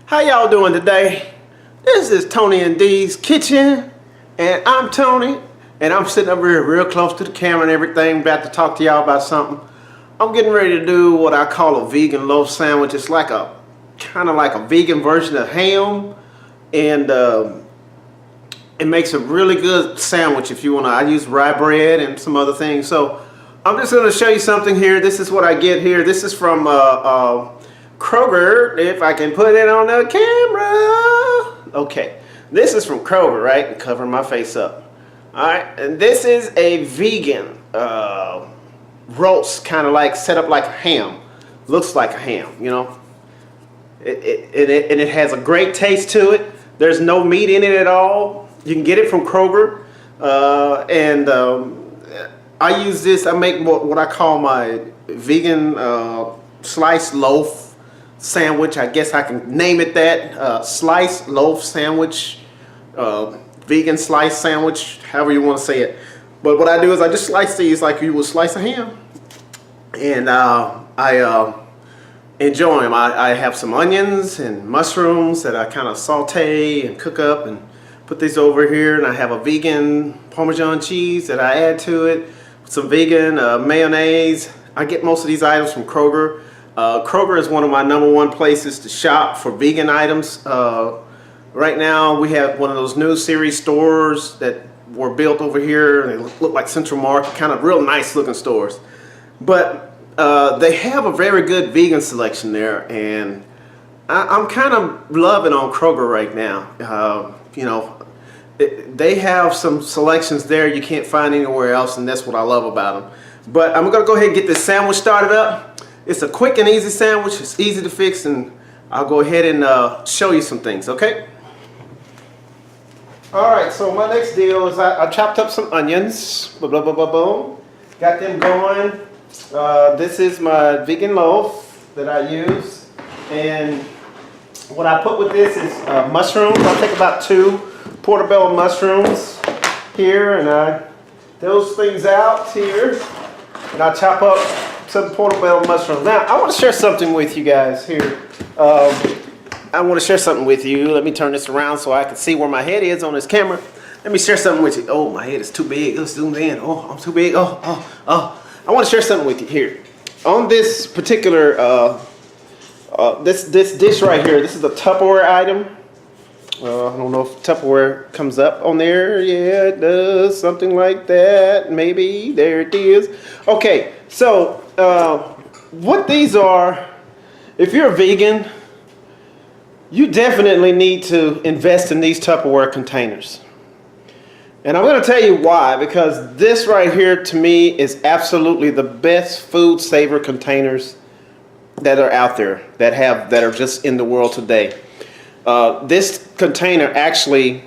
How y'all doing today? This is Tony&Dees kitchen, and I'm Tony, and I'm sitting over here real close to the camera and everything, about to talk to y'all about something. I'm getting ready to do what I call a vegan loaf sandwich. It's like a kind of like a vegan version of ham, and it makes a really good sandwich if you want to. I use rye bread and some other things. So I'm just going to show you something here. This is what I get here. This is from Kroger, if I can put it on the camera. Okay, this is from Kroger, right? Covering my face up. All right, and this is a vegan roast, kind of like set up like a ham. Looks like a ham, you know. It has a great taste to it. There's no meat in it at all. You can get it from Kroger, I use this. I make what I call my vegan sliced loaf sandwich. I guess I can name it that. Sliced loaf sandwich, vegan slice sandwich, however you want to say it. But what I do is I just slice these like you would slice a ham, and I enjoy them. I have some onions and mushrooms that I kind of saute and cook up and put these over here, and I have a vegan Parmesan cheese that I add to it, some vegan mayonnaise. I get most of these items from Kroger. Kroger is one of my #1 places to shop for vegan items. Right now we have one of those new series stores that were built over here. They look like Central Market, kind of real nice looking stores. But they have a very good vegan selection there, and I'm kind of loving on Kroger right now. You know, they have some selections there you can't find anywhere else, and that's what I love about them. But I'm gonna go ahead and get this sandwich started up. It's a quick and easy sandwich. It's easy to fix, and I'll go ahead and show you some things, okay? All right, so my next deal is I chopped up some onions. Blah, blah, blah, blah, boom. Got them going. This is my vegan loaf that I use, and what I put with this is mushrooms. I'll take about 2 portobello mushrooms here, and I those things out here, and I chop up some portobello mushrooms. Now, I want to share something with you guys here. I want to share something with you. Let me turn this around so I can see where my head is on this camera. Let me share something with you. Oh, my head is too big. Let's zoom in. Oh, I'm too big. Oh. I want to share something with you here. On this particular, this dish right here, this is a Tupperware item. I don't know if Tupperware comes up on there. Yeah, it does. Something like that. Maybe. There it is. Okay, so what these are, if you're a vegan, you definitely need to invest in these Tupperware containers. And I'm going to tell you why, because this right here to me is absolutely the best food saver containers that are out there, that are just in the world today. This container actually,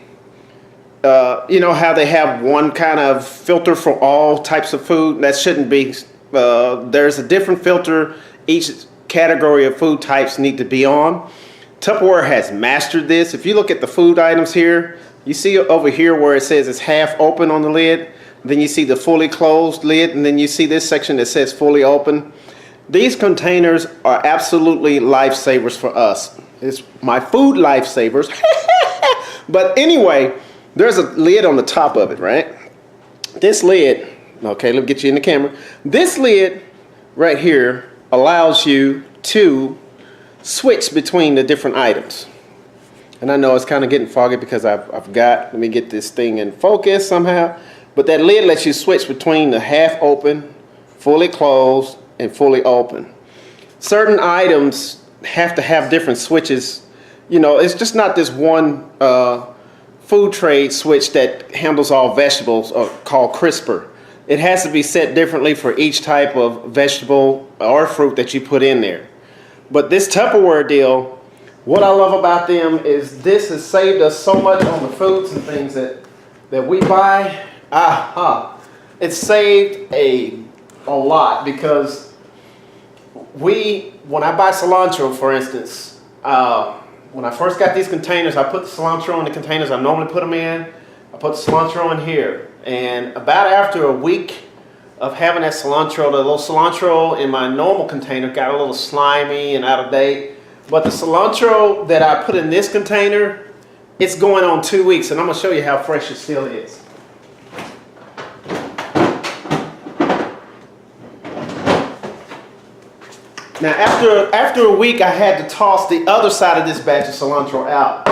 you know how they have one kind of filter for all types of food? That shouldn't be. There's a different filter each category of food types need to be on. Tupperware has mastered this. If you look at the food items here, you see over here where it says it's half open on the lid, then you see the fully closed lid, and then you see this section that says fully open. These containers are absolutely lifesavers for us. It's my food lifesavers. But anyway, there's a lid on the top of it, right? This lid, okay, let me get you in the camera. This lid right here allows you to switch between the different items. And I know it's kind of getting foggy because let me get this thing in focus somehow. But that lid lets you switch between the half open, fully closed, and fully open. Certain items have to have different switches. You know, it's just not this one food trade switch that handles all vegetables, called CRISPR. It has to be set differently for each type of vegetable or fruit that you put in there. But this Tupperware deal, what I love about them is this has saved us so much on the foods and things that we buy. It's saved a lot, because when I buy cilantro, for instance, when I first got these containers, I put the cilantro in the containers I normally put them in. I put the cilantro in here, and about after a week of having that cilantro, the little cilantro in my normal container got a little slimy and out of date. But the cilantro that I put in this container, it's going on 2 weeks, and I'm gonna show you how fresh it still is. Now after a week, I had to toss the other side of this batch of cilantro out.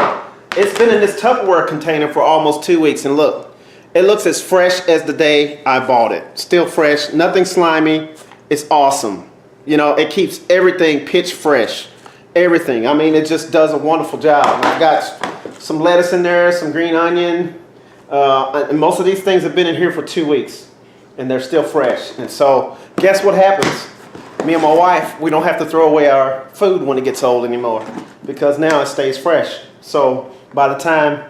It's been in this Tupperware container for almost 2 weeks, and look, it looks as fresh as the day I bought it. Still fresh, nothing slimy. It's awesome. You know, it keeps everything pitch fresh. Everything. I mean, it just does a wonderful job. I've got some lettuce in there, some green onion, and most of these things have been in here for 2 weeks, and they're still fresh. And so, guess what happens? Me and my wife, we don't have to throw away our food when it gets old anymore, because now it stays fresh. So by the time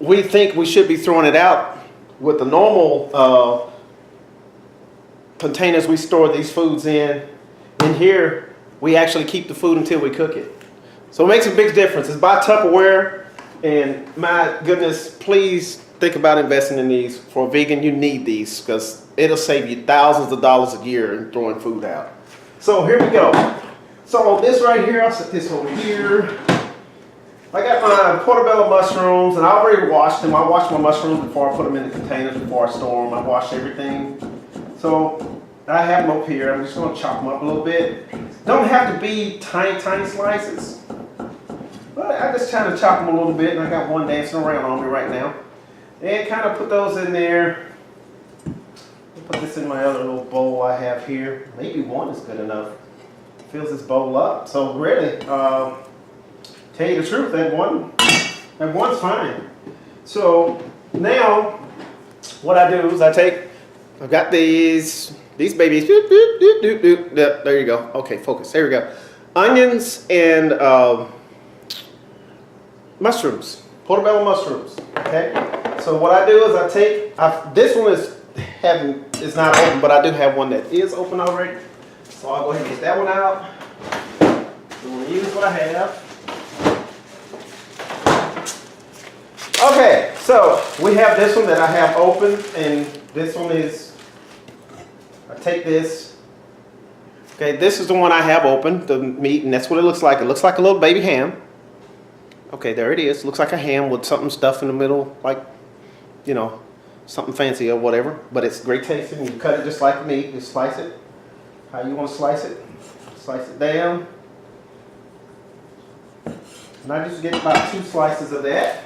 we think we should be throwing it out, with the normal containers we store these foods in here, we actually keep the food until we cook it. So it makes a big difference. It's by Tupperware, and my goodness, please think about investing in these. For a vegan, you need these, because it'll save you thousands of dollars a year in throwing food out. So here we go. So on this right here, I'll set this over here. I got my portobello mushrooms, and I already washed them. I washed my mushrooms before I put them in the containers, before I store them. I washed everything. So I have them up here. I'm just going to chop them up a little bit. Don't have to be tiny, tiny slices. But I just try to chop them a little bit, and I got one dancing around on me right now. And kind of put those in there. Put this in my other little bowl I have here. Maybe one is good enough. Fills this bowl up. So really, tell you the truth, that one's fine. So now, what I do is I've got these babies. There you go. Okay, focus. There we go. Onions and mushrooms, portobello mushrooms. Okay. So what I do is this one is not open, but I do have one that is open already. So I'll go ahead and get that one out. I'm going to use what I have. Okay, so we have this one that I have open, and this one is, I take this. Okay, this is the one I have open, the meat, and that's what it looks like. It looks like a little baby ham. Okay, there it is. Looks like a ham with something stuffed in the middle, like, you know, something fancy or whatever. But it's great tasting. You cut it just like meat. You slice it how you want to slice it. Slice it down. And I just get about 2 slices of that.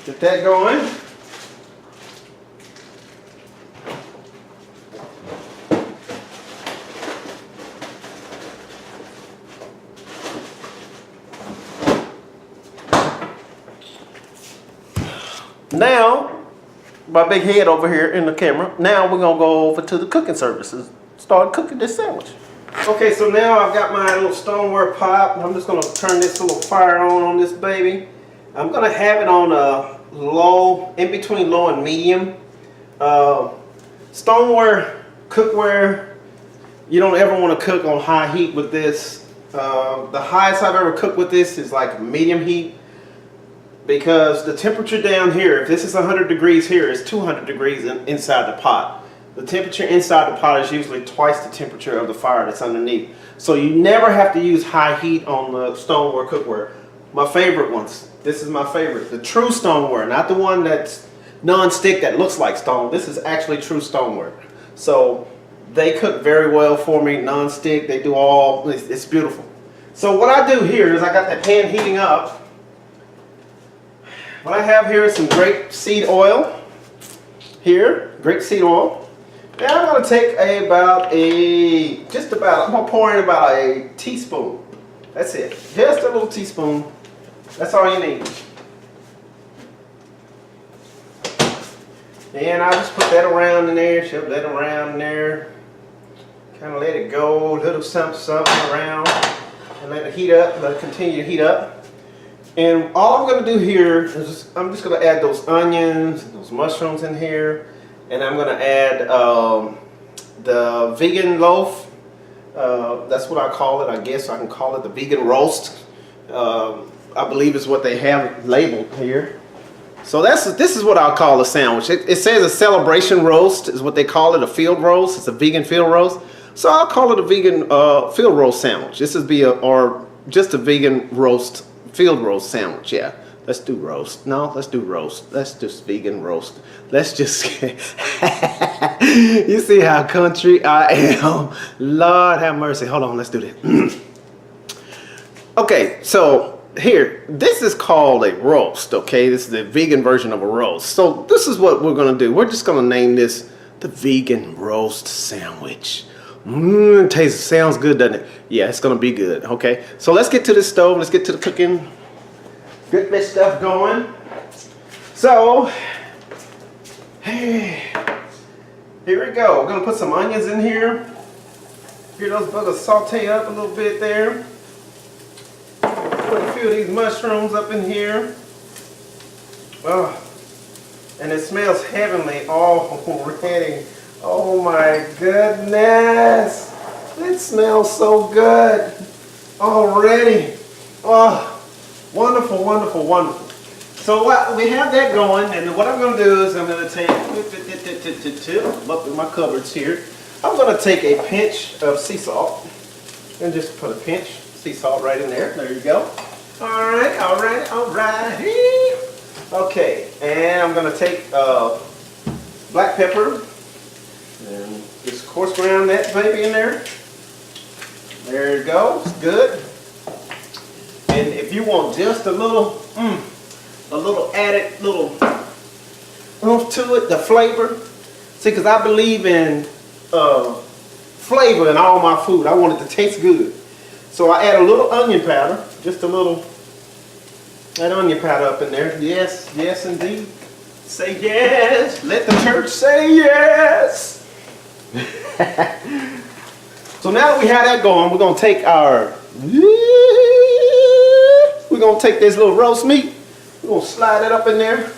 Get that going. Now, my big head over here in the camera, now we're going to go over to the cooking services. Start cooking this sandwich. Okay, so now I've got my little stoneware pot. I'm just going to turn this little fire on this baby. I'm going to have it on low, in between low and medium. Stoneware, cookware, you don't ever want to cook on high heat with this. The highest I've ever cooked with this is like medium heat. Because the temperature down here, if this is 100 degrees here, it's 200 degrees inside the pot. The temperature inside the pot is usually twice the temperature of the fire that's underneath. So you never have to use high heat on the stoneware cookware. My favorite ones, this is my favorite, the true stoneware, not the one that's non-stick that looks like stone. This is actually true stoneware. So they cook very well for me, non-stick, they do all, it's beautiful. So what I do here is I got that pan heating up. What I have here is some grapeseed oil. Here, grapeseed oil. And I'm going to take I'm going to pour in about a teaspoon. That's it. Just a little teaspoon. That's all you need. And I just put that around in there, shove that around in there. Kind of let it go, a little something around. And let it heat up, let it continue to heat up. And all I'm going to do here is I'm just going to add those onions, those mushrooms in here, and I'm going to add the vegan loaf. That's what I call it. I guess I can call it the vegan roast. I believe is what they have labeled here. So this is what I'll call a sandwich. It says a celebration roast is what they call it, a field roast. It's a vegan field roast. So I'll call it a vegan field roast sandwich. This would be or just a vegan roast, field roast sandwich. Yeah, let's do roast. No, let's do roast. Let's just vegan roast. Let's just, you see how country I am. Lord have mercy. Hold on, let's do this. Okay, so here, this is called a roast, okay? This is the vegan version of a roast. So this is what we're gonna do. We're just gonna name this the vegan roast sandwich. Sounds good, doesn't it? Yeah, it's gonna be good, okay? So let's get to the stove, let's get to the cooking. Get this stuff going. So, hey, here we go. We're gonna put some onions in here. Hear those buggers saute up a little bit there. Put a few of these mushrooms up in here. Oh, and it smells heavenly already. Oh my goodness. It smells so good already. Oh, wonderful, wonderful, wonderful. So we have that going, and what I'm going to do is I'm going to take, up in my cupboards here, I'm going to take a pinch of sea salt, and just put a pinch sea salt right in there. There you go. All right, all right, all right. Okay, and I'm going to take black pepper and just coarse ground that baby in there. There you go. It's good. And if you want just a little added little oomph to it, the flavor. See, because I believe in flavor in all my food. I want it to taste good. So I add a little onion powder, just a little, that onion powder up in there. Yes, yes indeed. Say yes. Let the church say yes. So now that we have that going, we're going to take this little roast meat. We're going to slide it up in there.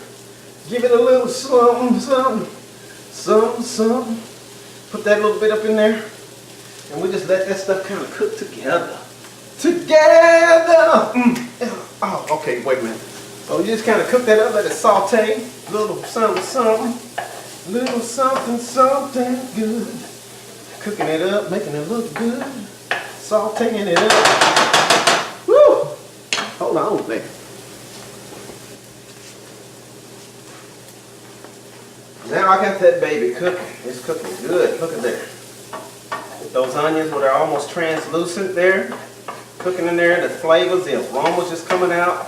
Give it a little something, something, something, something. Put that little bit up in there. And we just let that stuff kind of cook together. Together! Oh, okay, wait a minute. So you just kind of cook that up, let it saute. Little something, something. Little something, something good. Cooking it up, making it look good. Sauteing it up. Woo! Hold on there. Now I got that baby cooking. It's cooking good. Look at there. Those onions where they're almost translucent there. Cooking in there, the flavors, the aromas just coming out.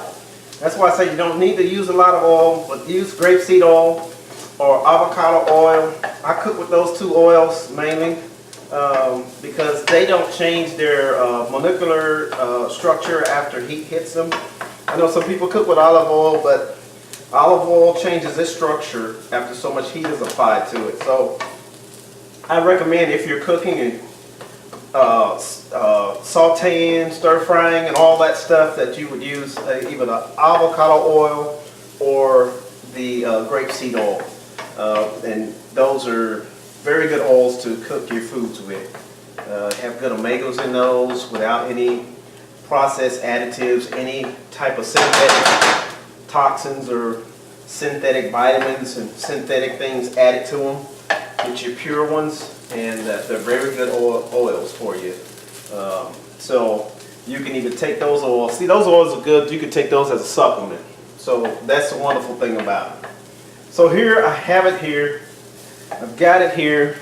That's why I say you don't need to use a lot of oil, but use grapeseed oil or avocado oil. I cook with those two oils mainly because they don't change their molecular structure after heat hits them. I know some people cook with olive oil, but olive oil changes its structure after so much heat is applied to it. So I recommend if you're cooking and sauteing, stir frying, and all that stuff that you would use either the avocado oil or the grapeseed oil. And those are very good oils to cook your foods with. Have good omegas in those without any processed additives, any type of synthetic toxins or synthetic vitamins and synthetic things added to them. Get your pure ones, and they're very good oils for you. So you can even take those oils. See, those oils are good. You can take those as a supplement. So that's the wonderful thing about it. So here I have it here. I've got it here.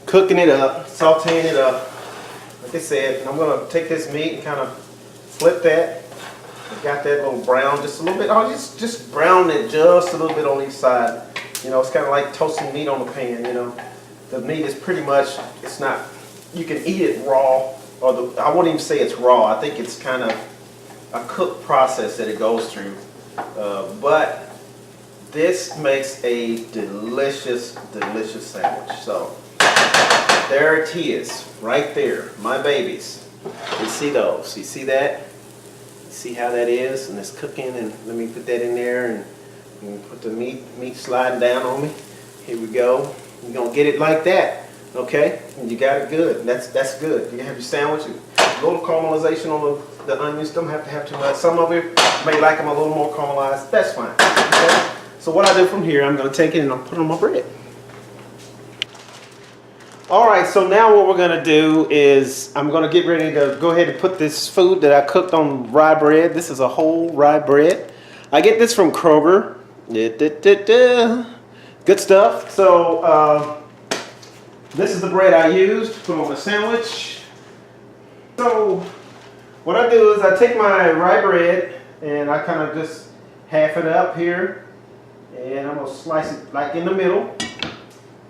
Cooking it up, sauteing it up. Like I said, I'm going to take this meat and kind of flip that. I've got that little brown just a little bit. I'll just brown it just a little bit on each side. You know, it's kind of like toasting meat on the pan, you know. The meat is pretty much, it's not, you can eat it raw, or I won't even say it's raw. I think it's kind of a cooked process that it goes through. But this makes a delicious, delicious sandwich. So there it is, right there, my babies. You see those, you see that? You see how that is? And it's cooking, and let me put that in there, and put the meat sliding down on me. Here we go. You're gonna get it like that, okay? And you got it good. That's good. You have your sandwich. A little caramelization on the onions. Don't have to have too much. Some of you may like them a little more caramelized. That's fine. Okay? So what I do from here, I'm gonna take it and I'll put it on my bread. All right, so now what we're gonna do is I'm gonna get ready to go ahead and put this food that I cooked on rye bread. This is a whole rye bread. I get this from Kroger. Good stuff. So this is the bread I used to put on my sandwich. So what I do is I take my rye bread and I kind of just half it up here, and I'm gonna slice it like in the middle. Here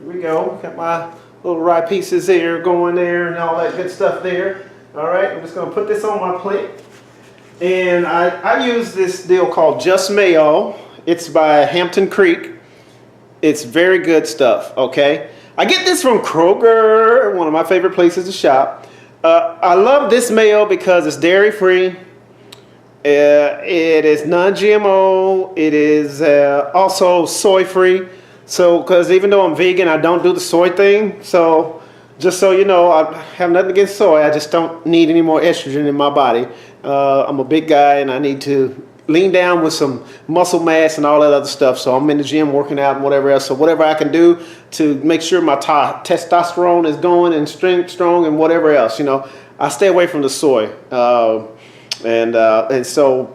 we go. Got my little rye pieces there going there and all that good stuff there. All right, I'm just gonna put this on my plate. And I use this deal called Just Mayo. It's by Hampton Creek. It's very good stuff, okay? I get this from Kroger, one of my favorite places to shop. I love this mayo because it's dairy free. It is non-GMO. It is also soy free. So, because even though I'm vegan, I don't do the soy thing. So, just so you know, I have nothing against soy. I just don't need any more estrogen in my body. I'm a big guy and I need to lean down with some muscle mass and all that other stuff. So I'm in the gym working out and whatever else. So whatever I can do to make sure my testosterone is going and strong and whatever else, you know, I stay away from the soy. And so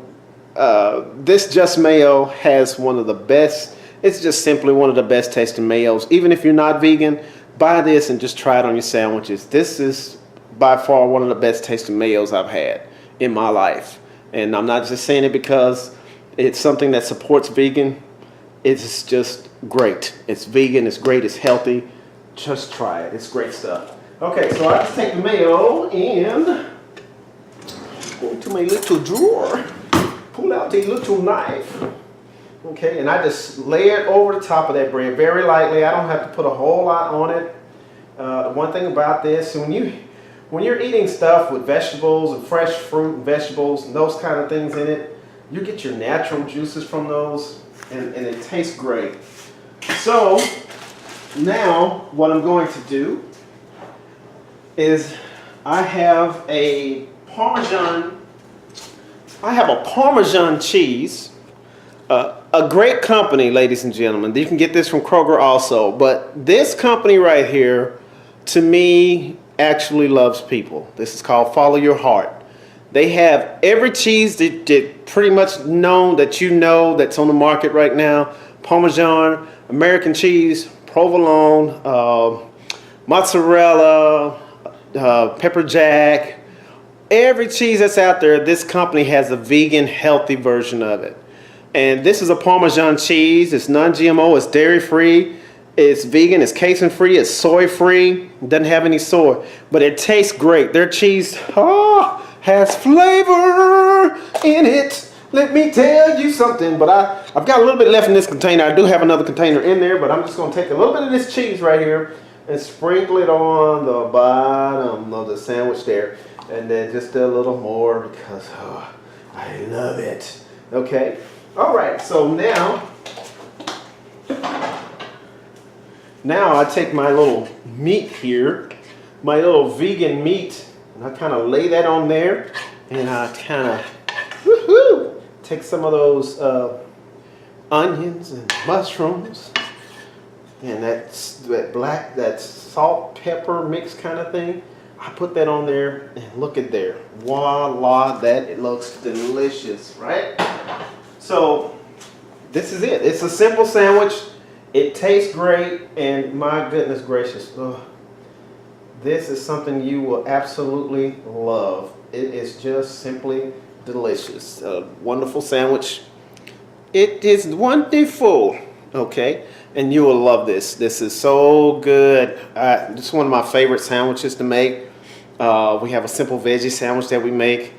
this Just Mayo has one of the best. It's just simply one of the best tasting mayos. Even if you're not vegan, buy this and just try it on your sandwiches. This is by far one of the best tasting mayos I've had in my life. And I'm not just saying it because it's something that supports vegan. It's just great. It's vegan, it's great, it's healthy. Just try it. It's great stuff. Okay, so I just take the mayo and go into my little drawer, pull out the little knife. Okay, and I just lay it over the top of that bread very lightly. I don't have to put a whole lot on it. The one thing about this, when you're eating stuff with vegetables and fresh fruit and vegetables and those kind of things in it, you get your natural juices from those, and it tastes great. So now what I'm going to do is I have a Parmesan cheese. A great company, ladies and gentlemen. You can get this from Kroger also, but this company right here, to me, actually loves people. This is called Follow Your Heart. They have every cheese that pretty much known that you know that's on the market right now. Parmesan, American cheese, provolone, mozzarella, pepper jack. Every cheese that's out there, this company has a vegan, healthy version of it. And this is a Parmesan cheese. It's non-GMO, it's dairy-free, it's vegan, it's casein-free, it's soy-free. It doesn't have any soy, but it tastes great. Their cheese has flavor in it. Let me tell you something. But I've got a little bit left in this container. I do have another container in there, but I'm just going to take a little bit of this cheese right here and sprinkle it on the bottom of the sandwich there. And then just a little more because I love it. Okay. All right, so now I take my little meat here, my little vegan meat, and I kind of lay that on there, and I kind of take some of those onions and mushrooms, and that salt pepper mix kind of thing. I put that on there, and look at there, voila! That it looks delicious, right? So this is it. It's a simple sandwich. It tastes great, and my goodness gracious, this is something you will absolutely love. It is just simply delicious. A wonderful sandwich. It is wonderful. Okay, and you will love this. This is so good. This is one of my favorite sandwiches to make. We have a simple veggie sandwich that we make.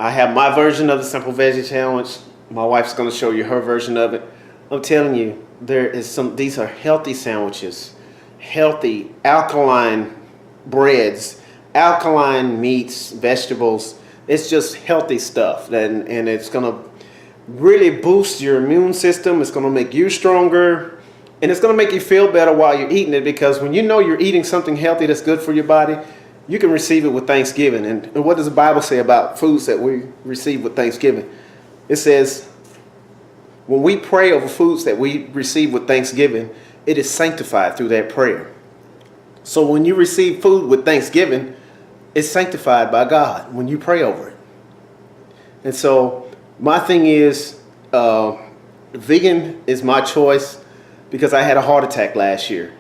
I have my version of the simple veggie sandwich. My wife's going to show you her version of it. I'm telling you, these are healthy sandwiches, healthy, alkaline breads, alkaline meats, vegetables. It's just healthy stuff, and it's going to really boost your immune system. It's going to make you stronger, and it's going to make you feel better while you're eating it, because when you know you're eating something healthy that's good for your body, you can receive it with Thanksgiving. And what does the Bible say about foods that we receive with Thanksgiving? It says, when we pray over foods that we receive with Thanksgiving, it is sanctified through that prayer. So when you receive food with thanksgiving, it's sanctified by God when you pray over it. And so my thing is, vegan is my choice because I had a heart attack last year.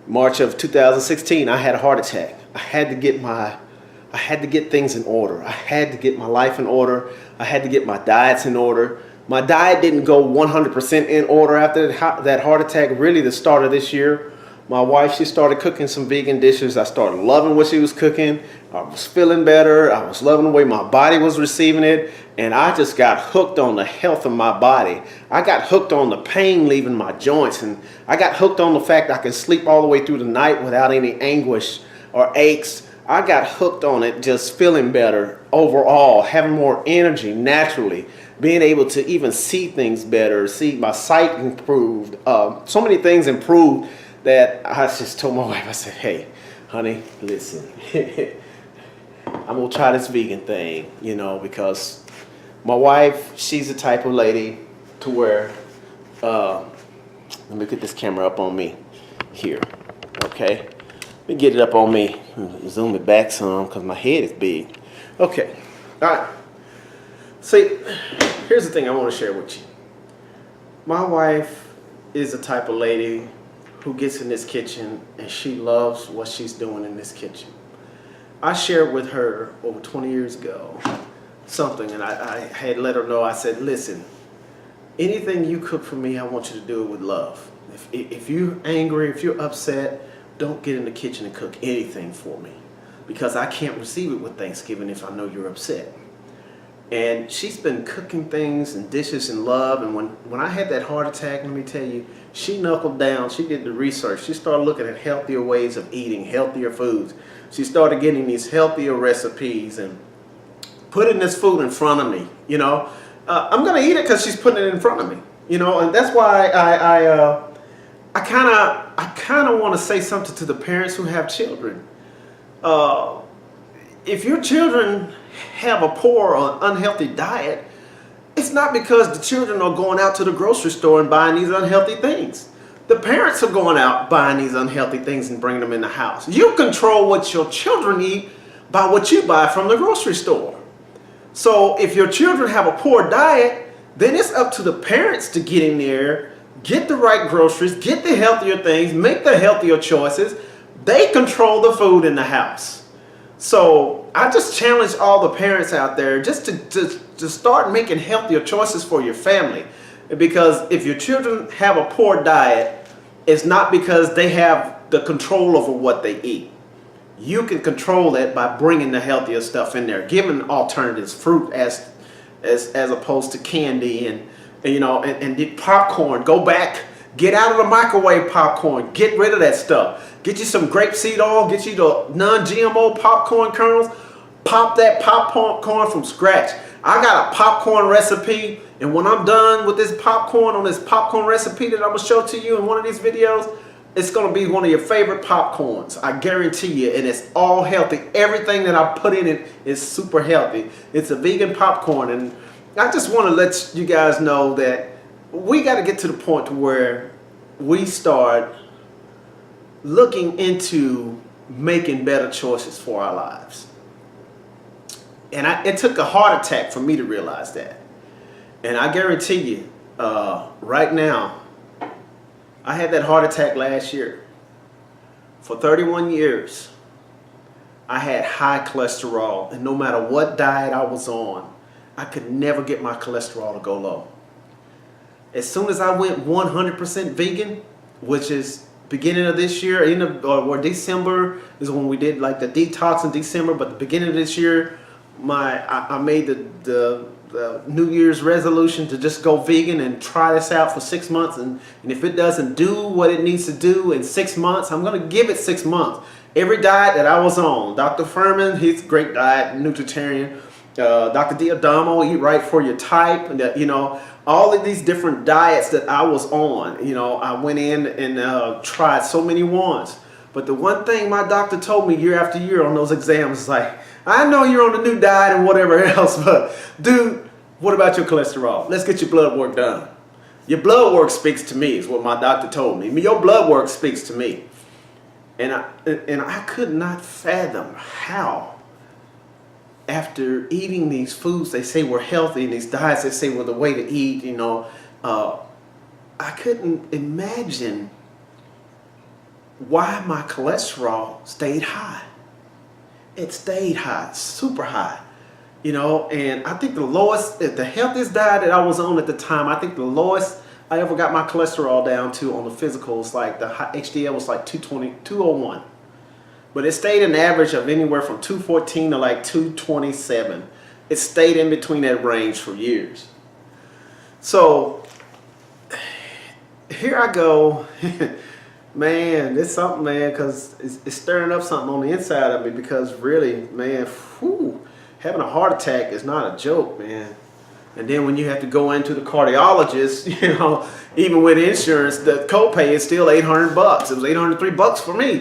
March of 2016, I had a heart attack. I had to get things in order. I had to get my life in order. I had to get my diets in order. My diet didn't go 100% in order after that heart attack, really the start of this year. My wife, she started cooking some vegan dishes. I started loving what she was cooking. I was feeling better. I was loving the way my body was receiving it. And I just got hooked on the health of my body. I got hooked on the pain leaving my joints. And I got hooked on the fact I could sleep all the way through the night without any anguish or aches. I got hooked on it, just feeling better overall, having more energy naturally, being able to even see things better, see my sight improved. So many things improved that I just told my wife, I said, hey, honey, listen, I'm going to try this vegan thing, you know, because my wife, she's the type of lady to where, let me get this camera up on me here, okay? Let me get it up on me, zoom it back some because my head is big. Okay, all right. See, here's the thing I want to share with you. My wife is the type of lady who gets in this kitchen and she loves what she's doing in this kitchen. I shared with her over 20 years ago something, and I had let her know, I said, listen, anything you cook for me, I want you to do it with love. If you're angry, if you're upset, don't get in the kitchen and cook anything for me because I can't receive it with Thanksgiving if I know you're upset. And she's been cooking things and dishes in love. And when I had that heart attack, let me tell you, she knuckled down. She did the research. She started looking at healthier ways of eating, healthier foods. She started getting these healthier recipes and putting this food in front of me. You know, I'm going to eat it because she's putting it in front of me. You know, and that's why I kind of want to say something to the parents who have children. If your children have a poor or unhealthy diet, it's not because the children are going out to the grocery store and buying these unhealthy things. The parents are going out buying these unhealthy things and bringing them in the house. You control what your children eat by what you buy from the grocery store. So if your children have a poor diet, then it's up to the parents to get in there, get the right groceries, get the healthier things, make the healthier choices. They control the food in the house. So I just challenge all the parents out there just to start making healthier choices for your family. Because if your children have a poor diet, it's not because they have the control over what they eat. You can control that by bringing the healthier stuff in there, giving alternatives, fruit as opposed to candy and you know, and popcorn. Go back, get out of the microwave popcorn, get rid of that stuff. Get you some grapeseed oil, get you the non-GMO popcorn kernels, pop that popcorn from scratch. I got a popcorn recipe, and when I'm done with this popcorn on this popcorn recipe that I'm gonna show to you in one of these videos, it's gonna be one of your favorite popcorns. I guarantee you, and it's all healthy. Everything that I put in it is super healthy. It's a vegan popcorn, and I just wanna let you guys know that we gotta get to the point to where we start looking into making better choices for our lives. And it took a heart attack for me to realize that. And I guarantee you, right now, I had that heart attack last year. For 31 years, I had high cholesterol. And no matter what diet I was on, I could never get my cholesterol to go low. As soon as I went 100% vegan, which is beginning of this year, or December is when we did like the detox in December, but the beginning of this year, I made the New Year's resolution to just go vegan and try this out for 6 months, and if it doesn't do what it needs to do in 6 months, I'm gonna give it 6 months. Every diet that I was on, Dr. Furman, he's a great diet, nutritarian. Dr. D'Adamo, Eat Right for Your Type, and you know, all of these different diets that I was on, you know, I went in and tried so many ones. But the one thing my doctor told me year after year on those exams is like, I know you're on a new diet and whatever else, but dude, what about your cholesterol? Let's get your blood work done. Your blood work speaks to me, is what my doctor told me. Your blood work speaks to me. And I could not fathom how, after eating these foods they say were healthy, and these diets they say were the way to eat, I couldn't imagine why my cholesterol stayed high. It stayed high, super high. And I think the healthiest diet that I was on at the time, I think the lowest I ever got my cholesterol down to on the physicals, like the HDL was like 220, 201. But it stayed an average of anywhere from 214 to like 227. It stayed in between that range for years. So here I go. Man, it's something, man, because it's stirring up something on the inside of me, because really, man, having a heart attack is not a joke, man. And then when you have to go into the cardiologist, even with insurance, the copay is still $800. It was $803 for me,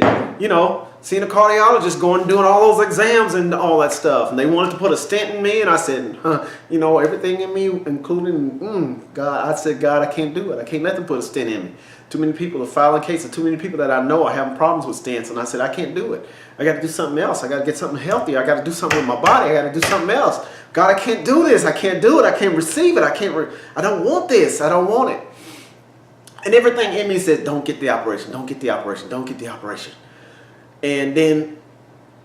seeing a cardiologist, going and doing all those exams and all that stuff. And they wanted to put a stent in me, and I said, everything in me, including God. I said, God, I can't do it. I can't let them put a stent in me. Too many people are filing cases. Too many people that I know are having problems with stents. And I said, I can't do it. I got to do something else. I got to get something healthy. I got to do something with my body. I got to do something else. God, I can't do this. I can't do it. I can't receive it. I don't want this. I don't want it. And everything in me said, don't get the operation. Don't get the operation. Don't get the operation. And then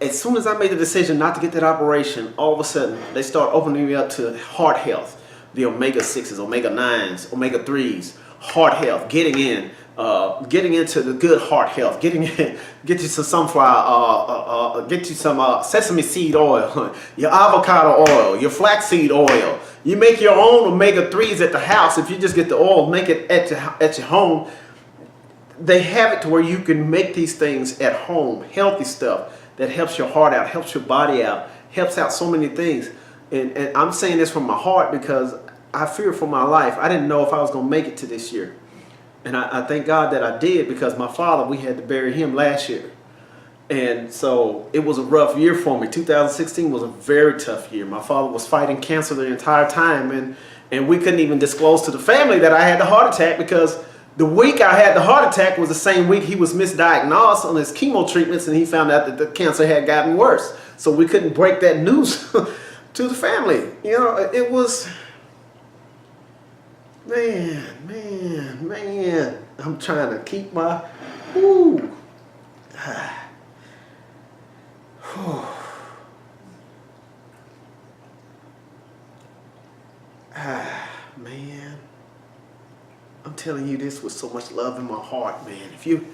as soon as I made the decision not to get that operation, all of a sudden they start opening me up to heart health, the omega-6s, omega-9s, omega-3s, heart health, getting into the good heart health, get you some sunflower, get you some sesame seed oil, your avocado oil, your flaxseed oil. You make your own omega-3s at the house. If you just get the oil, make it at your home. They have it to where you can make these things at home, healthy stuff that helps your heart out, helps your body out, helps out so many things. And I'm saying this from my heart because I fear for my life. I didn't know if I was going to make it to this year. And I thank God that I did, because my father, we had to bury him last year. And so it was a rough year for me. 2016 was a very tough year. My father was fighting cancer the entire time. And we couldn't even disclose to the family that I had the heart attack, because the week I had the heart attack was the same week he was misdiagnosed on his chemo treatments, and he found out that the cancer had gotten worse. So we couldn't break that news to the family. It was... Man, I'm trying to keep my, man, I'm telling you this with so much love in my heart, man. If you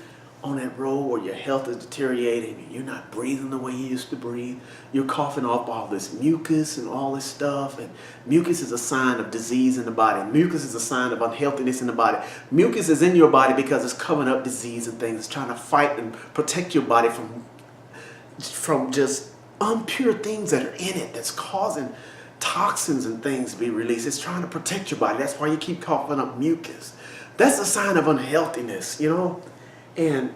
on that road where your health is deteriorating, you're not breathing the way you used to breathe, you're coughing off all this mucus and all this stuff, and mucus is a sign of disease in the body. Mucus is a sign of unhealthiness in the body. Mucus is in your body because it's covering up disease and things. It's trying to fight and protect your body from just impure things that are in it that's causing toxins and things to be released. It's trying to protect your body. That's why you keep coughing up mucus. That's a sign of unhealthiness, And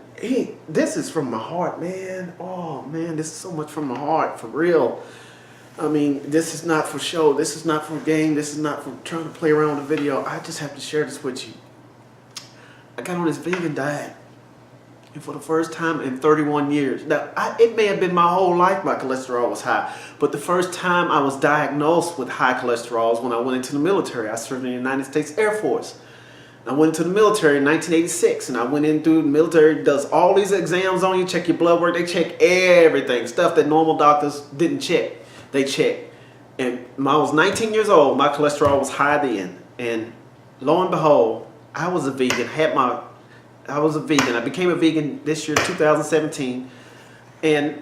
this is from my heart, man. Oh, man, this is so much from my heart, for real. I mean, this is not for show. This is not for game. This is not for trying to play around with the video. I just have to share this with you. I got on this vegan diet, and for the first time in 31 years. Now, it may have been my whole life my cholesterol was high, but the first time I was diagnosed with high cholesterol was when I went into the military. I served in the United States Air Force. I went into the military in 1986, and I went in through the military, does all these exams on you, check your blood work, they check everything, stuff that normal doctors didn't check, they check. And when I was 19 years old, my cholesterol was high then, and lo and behold, I was a vegan, I became a vegan this year, 2017, and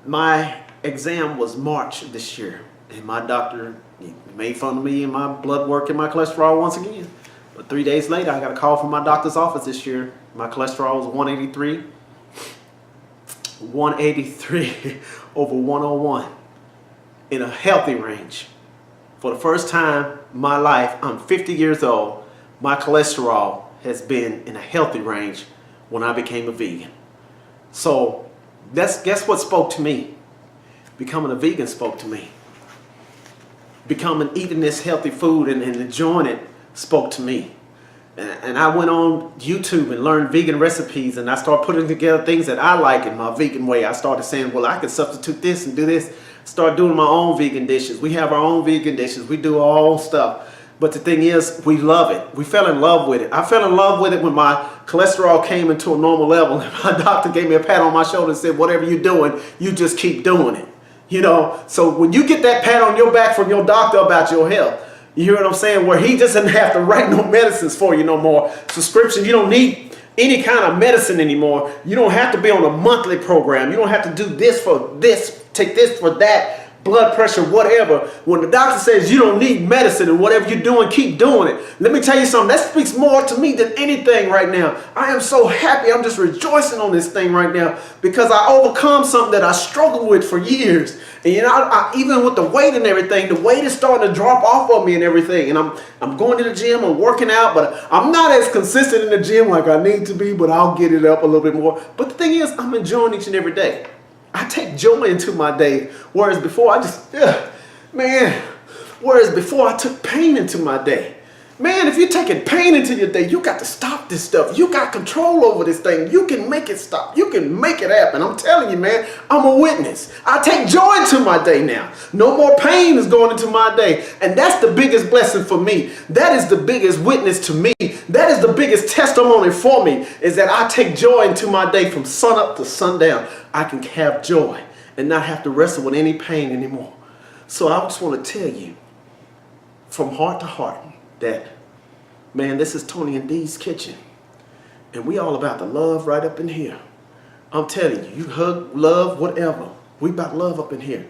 my exam was March of this year, and my doctor, he made fun of me and my blood work and my cholesterol once again. But 3 days later, I got a call from my doctor's office this year. My cholesterol was 183 over 101 in a healthy range. For the first time in my life, I'm 50 years old. My cholesterol has been in a healthy range when I became a vegan. So guess what spoke to me? Becoming a vegan spoke to me. Eating this healthy food and enjoying it spoke to me. And I went on YouTube and learned vegan recipes, and I started putting together things that I like in my vegan way. I started saying, well, I can substitute this and do this. Start doing my own vegan dishes. We have our own vegan dishes. We do our own stuff. But the thing is, we love it. We fell in love with it. I fell in love with it when my cholesterol came into a normal level, and my doctor gave me a pat on my shoulder and said, whatever you're doing, you just keep doing it. You know, so when you get that pat on your back from your doctor about your health, you hear what I'm saying? Where he doesn't have to write no medicines for you no more. Subscription, you don't need any kind of medicine anymore. You don't have to be on a monthly program. You don't have to do this for this, take this for that, blood pressure, whatever. When the doctor says you don't need medicine and whatever you're doing, keep doing it. Let me tell you something, that speaks more to me than anything right now. I am so happy. I'm just rejoicing on this thing right now because I overcome something that I struggled with for years. And you know, even with the weight and everything, the weight is starting to drop off of me and everything. And I'm going to the gym, I'm working out, but I'm not as consistent in the gym like I need to be, but I'll get it up a little bit more. But the thing is, I'm enjoying each and every day. I take joy into my day, whereas before I just, whereas before I took pain into my day. Man, if you're taking pain into your day, you got to stop this stuff. You got control over this thing. You can make it stop. You can make it happen. I'm telling you, man, I'm a witness. I take joy into my day now. No more pain is going into my day. And that's the biggest blessing for me. That is the biggest witness to me. That is the biggest testimony for me, is that I take joy into my day from sun up to sundown. I can have joy and not have to wrestle with any pain anymore. So I just want to tell you from heart to heart that, man, this is Tony&Dees kitchen. And we all about the love right up in here. I'm telling you, you hug, love, whatever. We about love up in here.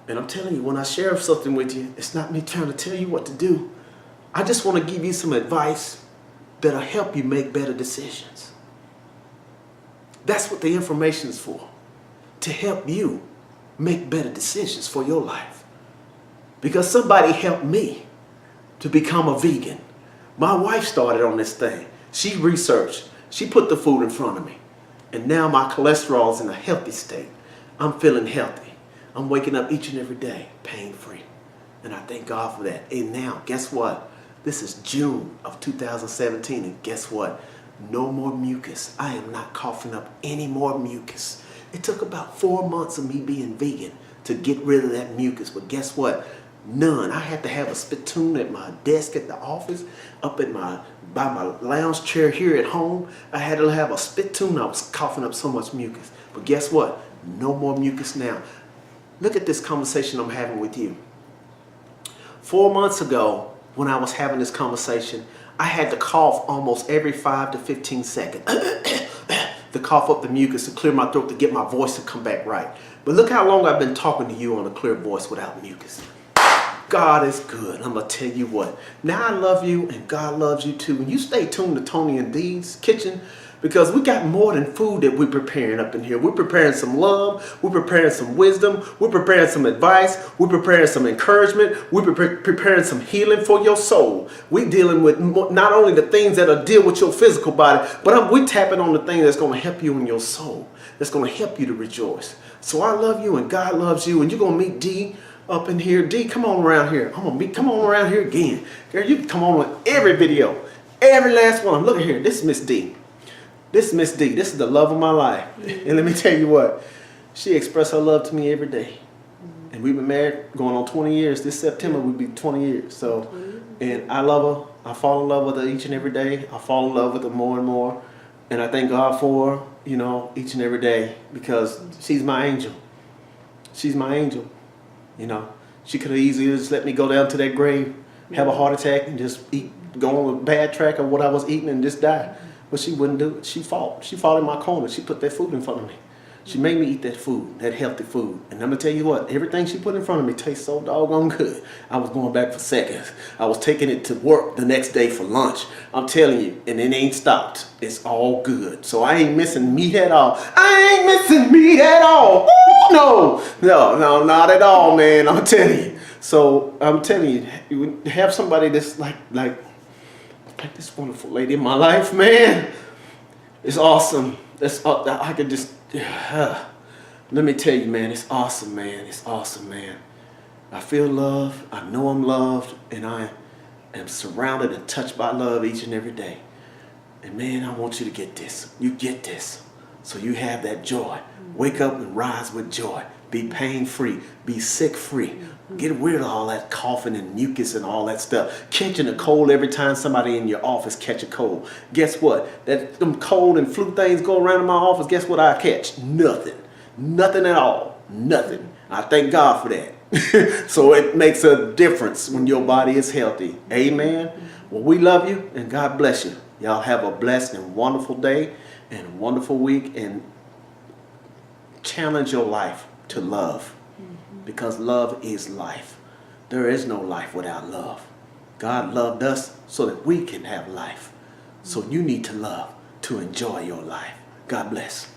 And I'm telling you, when I share something with you, it's not me trying to tell you what to do. I just want to give you some advice that'll help you make better decisions. That's what the information is for. To help you make better decisions for your life. Because somebody helped me to become a vegan. My wife started on this thing. She researched. She put the food in front of me. And now my cholesterol is in a healthy state. I'm feeling healthy. I'm waking up each and every day pain-free. And I thank God for that. And now, guess what? This is June of 2017. And guess what? No more mucus. I am not coughing up any more mucus. It took about 4 months of me being vegan to get rid of that mucus. But guess what? None. I had to have a spittoon at my desk at the office, up at by my lounge chair here at home. I had to have a spittoon. I was coughing up so much mucus. But guess what? No more mucus now. Look at this conversation I'm having with you. 4 months ago, when I was having this conversation, I had to cough almost every 5 to 15 seconds. To cough up the mucus, to clear my throat, to get my voice to come back right. But look how long I've been talking to you on a clear voice without mucus. God is good. I'm going to tell you what. Now I love you and God loves you too. And you stay tuned to Tony&Dees kitchen, because we got more than food that we're preparing up in here. We're preparing some love. We're preparing some wisdom. We're preparing some advice. We're preparing some encouragement. We're preparing some healing for your soul. We're dealing with not only the things that'll deal with your physical body, but we're tapping on the thing that's going to help you in your soul. That's going to help you to rejoice. So I love you and God loves you. And you're going to meet Dee up in here. Dee, come on around here. Come on around here again. Girl, you can come on with every video. Every last one. Look at here. This is Miss Dee. This is Miss Dee. This is the love of my life. And let me tell you what. She expressed her love to me every day. And we've been married going on 20 years. This September will be 20 years. So, and I love her. I fall in love with her each and every day. I fall in love with her more and more. And I thank God for her, you know, each and every day, because she's my angel. She's my angel. You know, she could have easily just let me go down to that grave, have a heart attack, and just go on a bad track of what I was eating and just die. But she wouldn't do it. She fought. She fought in my corner. She put that food in front of me. She made me eat that food, that healthy food. And I'm going to tell you what, everything she put in front of me tastes so doggone good. I was going back for seconds. I was taking it to work the next day for lunch. I'm telling you, and it ain't stopped. It's all good. So I ain't missing meat at all. I ain't missing meat at all. Ooh, no, not at all, man. I'm telling you. So I'm telling you, have somebody that's like this wonderful lady in my life, man. It's awesome. I could just, let me tell you, man, it's awesome, man. It's awesome, man. I feel love. I know I'm loved, and am surrounded and touched by love each and every day. And man, I want you to get this. You get this. So you have that joy. Wake up and rise with joy. Be pain-free. Be sick-free. Get rid of all that coughing and mucus and all that stuff. Catching a cold every time somebody in your office catch a cold. Guess what? Them cold and flu things go around in my office. Guess what I catch? Nothing. Nothing at all. Nothing. I thank God for that. So it makes a difference when your body is healthy. Amen. Well, we love you and God bless you. Y'all have a blessed and wonderful day and a wonderful week, and challenge your life to love, because love is life. There is no life without love. God loved us so that we can have life. So you need to love to enjoy your life. God bless.